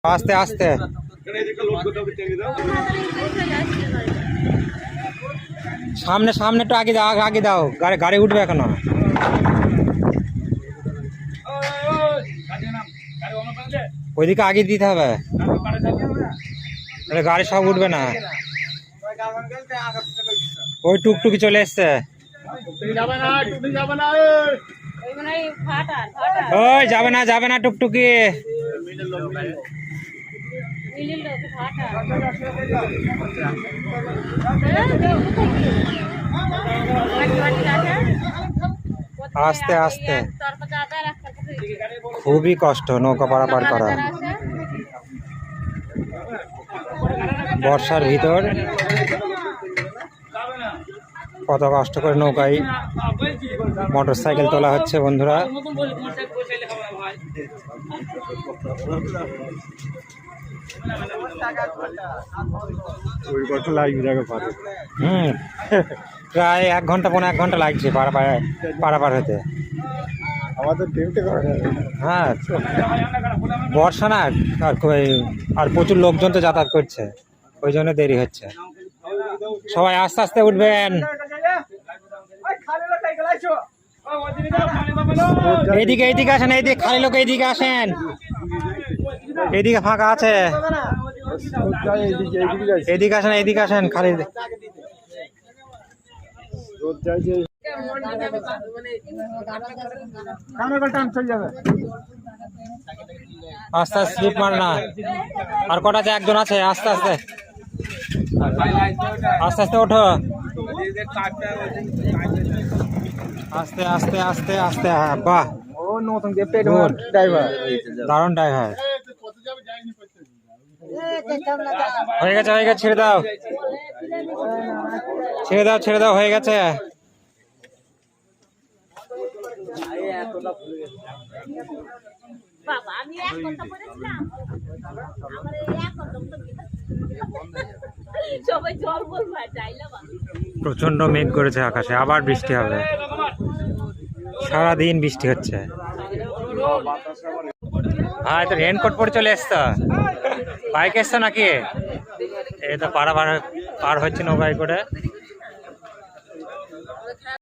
আস্তে আস্তে সামনে সামনে একটু আগে দাও, আগে দাও, গাড়ি গাড়ি উঠবে এখনো। ওইদিকে আগে দিতে হবে, গাড়ি সব উঠবে না। ওই টুকটুকি চলে এসছে। ওই যাবে না যাবে না টুকটুকি। আস্তে আস্তে, খুবই কষ্ট নৌকা পারাপার করা বর্ষার ভিতর। কত কষ্ট করে নৌকায় মোটর সাইকেল তোলা হচ্ছে বন্ধুরা। প্রায় 1 ঘন্টা 1.5 ঘন্টা লাগছে পারাপার হতে। হ্যাঁ, বর্ষা না, আর প্রচুর লোকজন তো যাতায়াত করছে, ওই জন্য দেরি হচ্ছে। সবাই আস্তে আস্তে উঠবেন। এইদিকে এইদিকে আসেন, এইদিকে খালি লোক এইদিকে আসেন, এইদিকে ফাঁকা আছে। এদিকে আসেন, এইদিকে আসেন, খালি আস্তে আস্তে স্লিপ মার না। আর কটা আছে? একজন আছে। আস্তে আস্তে আস্তে আস্তে ওঠো, আস্তে আস্তে আস্তে আস্তে। বাহ, দারুণ ড্রাইভার। হয়ে গেছে হয়ে গেছে, ছেড়ে দাও ছেড়ে দাও ছেড়ে দাও, হয়ে গেছে। প্রচন্ড মেঘ করেছে আকাশে, আবার বৃষ্টি হবে। সারাদিন বৃষ্টি হচ্ছে। হ্যাঁ, তো রেনকোট পরে চলে এসছো, বাইক এসছো নাকি? এই তো পার হচ্ছে নৌকায় করে।